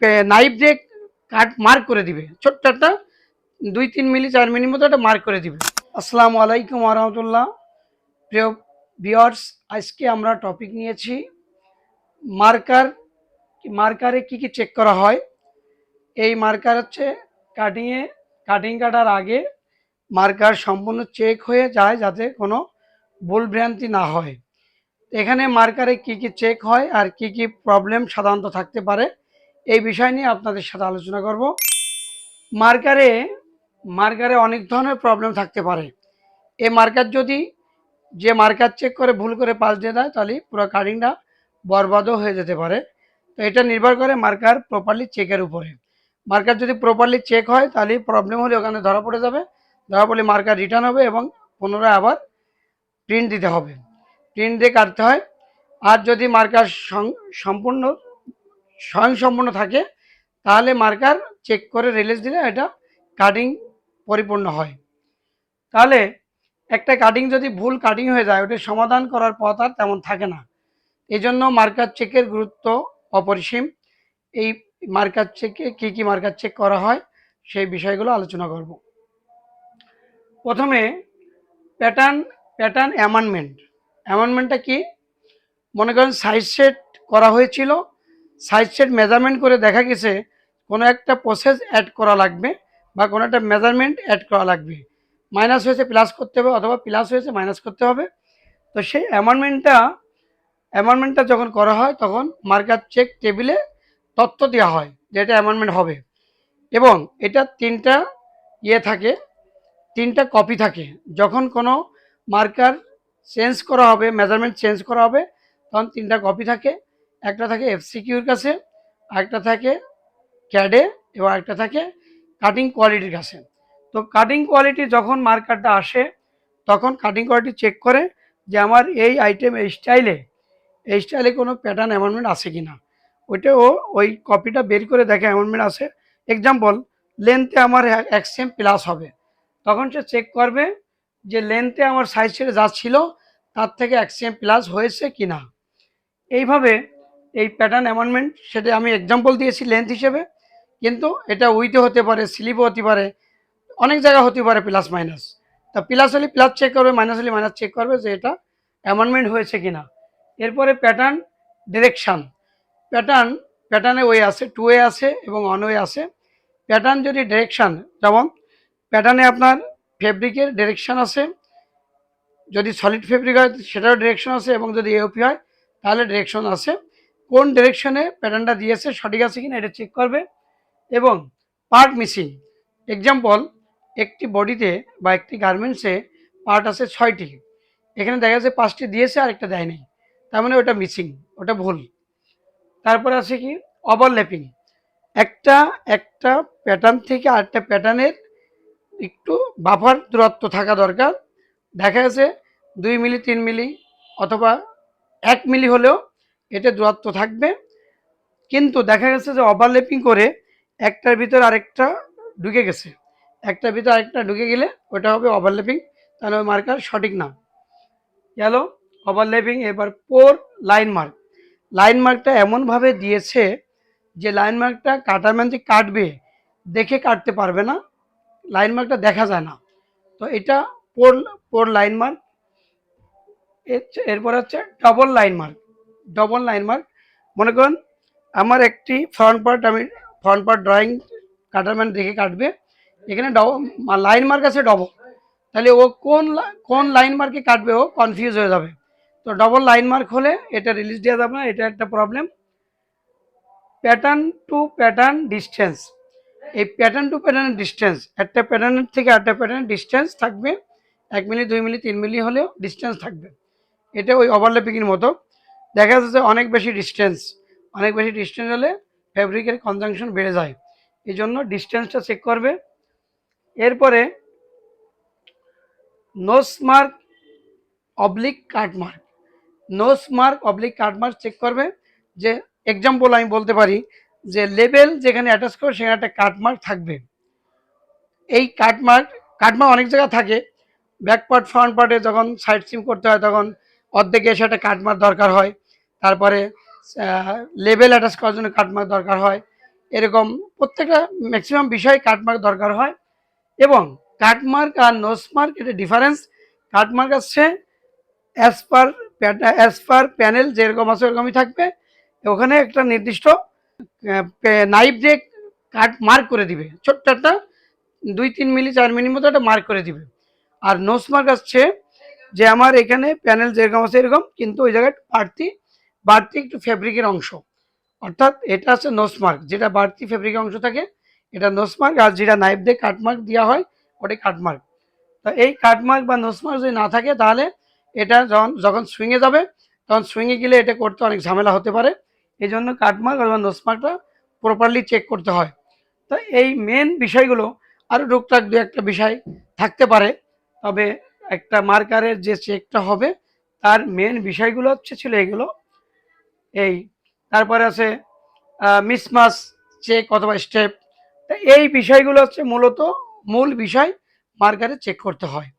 Knife দিয়ে কাট mark করে দিবে, ছোট্ট একটা 2-3 মিলি 4 মিলির মতো একটা মার্ক করে দিবে। আসসালামু আলাইকুম ওয়া প্রিয় ভিউয়ার্স, আজকে আমরা টপিক নিয়েছি মার্কার। মার্কারে কি কি চেক করা হয়। এই মার্কার হচ্ছে কাটিং কাটার আগে মার্কার সম্পূর্ণ চেক হয়ে যায় যাতে কোনো ভুল ভ্রান্তি না হয়। এখানে মার্কারে কি কি চেক হয় আর কি কি প্রবলেম সাধারণত থাকতে পারে এই বিষয় নিয়ে আপনাদের সাথে আলোচনা করব। মার্কারে মার্কারে অনেক ধরনের প্রবলেম থাকতে পারে। এই মার্কার যদি যে মার্কার চেক করে ভুল করে পাস দিয়ে দেয় তাহলে পুরো কাটিংটা বরবাদও হয়ে যেতে পারে। তো এটা নির্ভর করে মার্কার প্রপারলি চেকের উপরে। মার্কার যদি প্রপারলি চেক হয় তাহলে প্রবলেম হলে ওখানে ধরা পড়ে যাবে, ধরা পড়লে মার্কার রিটার্ন হবে এবং পুনরায় আবার প্রিন্ট দিতে হবে, প্রিন্ট দিয়ে কাটতে হয়। আর যদি মার্কার সম্পূর্ণ স্বয়ংসম্পূর্ণ থাকে তাহলে মার্কার চেক করে রিলিজ দিলে এটা কাটিং পরিপূর্ণ হয়। তাহলে একটা কাটিং যদি ভুল কাটিং হয়ে যায় ওটা সমাধান করার পথ আর তেমন থাকে না। এই জন্য মার্কার চেকের গুরুত্ব অপরিসীম। এই মার্কার চেকে কি কি মার্কার চেক করা হয় সেই বিষয়গুলো আলোচনা করব। প্রথমে প্যাটার্ন প্যাটার্ন অ্যামেন্ডমেন্টটা কি? মনে করেন সাইজ সেট করা হয়েছিল, সাইজ সেট মেজারমেন্ট করে দেখা গেছে কোনো একটা প্রসেস অ্যাড করা লাগবে বা কোনো একটা মেজারমেন্ট অ্যাড করা লাগবে। মাইনাস হয়েছে প্লাস করতে হবে অথবা প্লাস হয়েছে মাইনাস করতে হবে। তো সেই অ্যামেন্ডমেন্টটা যখন করা হয় তখন মার্কার চেক টেবিলে তথ্য দেওয়া হয় যে এটা অ্যামেন্ডমেন্ট হবে এবং এটা তিনটা কপি থাকে। যখন কোনো মার্কার চেঞ্জ করা হবে, মেজারমেন্ট চেঞ্জ করা হবে, তখন তিনটা কপি থাকে। একটা থাকে এফসিকিউর কাছে, আরেকটা থাকে ক্যাডে এবং আরেকটা থাকে কাটিং কোয়ালিটির কাছে। তো কাটিং কোয়ালিটি যখন মার্কারটা আসে তখন কাটিং কোয়ালিটি চেক করে যে আমার এই আইটেম এই স্টাইলে কোনো প্যাটার্ন অ্যামেন্ডমেন্ট আছে কি না। ওই কপিটা বের করে দেখে অ্যামেন্ডমেন্ট আছে। এক্সাম্পল, লেন্থে আমার 1 সেম প্লাস হবে, তখন সে চেক করবে যে লেন্থে আমার সাইজ ছেড়ে যা ছিল তার থেকে 1 সেম প্লাস হয়েছে কি না। এইভাবে এই প্যাটার্ন অ্যামেন্ডমেন্ট, সেটা আমি এক্সাম্পল দিয়েছি লেন্থ হিসেবে, কিন্তু এটা উইথে হতে পারে, স্লিপও হতে পারে, অনেক জায়গা হতে পারে প্লাস মাইনাস। তা প্লাস হলে প্লাস চেক করবে, মাইনাস হলে মাইনাস চেক করবে যে এটা অ্যামেন্ডমেন্ট হয়েছে কিনা। এরপরে প্যাটার্ন ডিরেকশান। প্যাটার্নে ওয়ে আছে, 2 ওয়ে আছে এবং 1 ওয়ে আছে। প্যাটার্ন যদি ডিরেকশান, যেমন প্যাটার্নে আপনার ফেব্রিকের ডিরেকশান আছে, যদি সলিড ফেব্রিক হয় সেটারও ডিরেকশন আছে এবং যদি এওপি হয় তাহলে ডিরেকশন আছে। কোন ডিরেকশনে প্যাটার্নটা দিয়েছে সঠিক আছে কিনা এটা চেক করবে। এবং পার্ট মিসিং, এক্সাম্পল, একটি বডিতে বা একটি গার্মেন্টসে পার্ট আছে 6টি, এখানে দেখা যাচ্ছে 5টি দিয়েছে আর একটা দেয়নি, তার মানে ওটা মিসিং, ওটা ভুল। তারপরে আছে কি ওভারল্যাপিং, একটা একটা প্যাটার্ন থেকে আরেকটা প্যাটার্নের একটু বাফার দূরত্ব থাকা দরকার। দেখা গেছে 2 মিলি 3 মিলি অথবা 1 মিলি হলেও এটা দূরত্ব থাকবে, কিন্তু দেখা গেছে যে ওভারল্যাপিং করে একটার ভিতর আরেকটা ঢুকে গেছে, একটার ভিতর আরেকটা ঢুকে গেলে ওটা হবে ওভারল্যাপিং, তাহলে ওই মার্কার সঠিক না। গেল ওভারল্যাপিং। এবার পোর লাইন মার্কটা এমনভাবে দিয়েছে যে লাইন মার্কটা কাটার ম্যান যে কাটবে দেখে কাটতে পারবে না, লাইন মার্কটা দেখা যায় না। তো এটা পোর পোর লাইন মার্ক। এরপর হচ্ছে ডবল লাইন মার্ক। মনে করুন আমার একটি আমি ফ্রন্ট পার্ট ড্রয়িং কাটারম্যান দেখে কাটবে, এখানে লাইন মার্ক আছে ডবল, তাহলে ও কোন লাইন মার্কে কাটবে ও কনফিউজ হয়ে যাবে। তো ডবল লাইন মার্ক হলে এটা রিলিজ দেওয়া যাবে না, এটা একটা problem. Pattern to pattern distance, এই প্যাটার্ন টু প্যাটার্ন ডিস্টেন্স, একটা প্যাটার্নের থেকে একটা প্যাটার্নের ডিস্টেন্স থাকবে 1 মিলি 2 মিলি 3 মিলি হলেও ডিস্টেন্স থাকবে। এটা ওই ওভারল্যাপিংয়ের মতো। দেখা যাচ্ছে অনেক বেশি ডিস্টেন্স হলে ফ্যাব্রিকের কনজাংশন বেড়ে যায়, এই জন্য ডিস্টেন্সটা চেক করবে। এরপরে nose mark oblique cut mark check করবে। যে এক্সাম্পল আমি বলতে পারি যে লেবেল যেখানে অ্যাটাচ করবে সেখানে একটা কাটমার্ক থাকবে। এই কাটমার্ক অনেক জায়গায় থাকে। ব্যাক পার্ট ফ্রন্ট পার্টে যখন সাইড সিম করতে হয় তখন অর্ধেকে এসে একটা কাটমার্ক দরকার হয়। তারপরে লেবেল অ্যাটাচ করার জন্য কাটমার্ক দরকার হয়। এরকম প্রত্যেকটা ম্যাক্সিমাম বিষয় কাটমার্ক দরকার হয়। এবং কাটমার্ক আর নোসমার্ক এটা ডিফারেন্স। কাটমার্ক আসছে অ্যাজ পার প্যানেল যেরকম আছে ওরকমই থাকবে, ওখানে একটা নির্দিষ্ট নাইফ দিয়ে কাট মার্ক করে দিবে, ছোট্ট একটা 2-3 মিলি 4 মিলির মতো একটা মার্ক করে দিবে। আর নোসমার্ক আসছে যে আমার এখানে প্যানেল যেরকম আছে এরকম, কিন্তু ওই জায়গায় বাড়তি বাড়তি একটু ফেব্রিকের অংশ, অর্থাৎ এটা আছে নোসমার্ক, যেটা বাড়তি ফেব্রিকের অংশ থাকে এটা নোসমার্ক, আর যেটা নাইফ দিয়ে কাটমার্ক দেওয়া হয় ওটাই কাটমার্ক। তো এই কাটমার্ক বা নোসমার্ক যদি না থাকে তাহলে এটা যখন যখন সুইংয়ে যাবে তখন সুইংয়ে গেলে এটা করতে অনেক ঝামেলা হতে পারে। এই জন্য কাটমার্ক অথবা নোসমার্কটা প্রপারলি চেক করতে হয়। তো এই মেন বিষয়গুলো, আরও টুকটাক দু একটা বিষয় থাকতে পারে, তবে একটা মার্কারের যে চেকটা হবে তার মেন বিষয়গুলো ছিল এগুলো। এই তারপরে আছে মিসমাস চেক অথবা স্টেপ। এই বিষয়গুলো হচ্ছে মূলত মূল বিষয় মার্কারে চেক করতে হয়।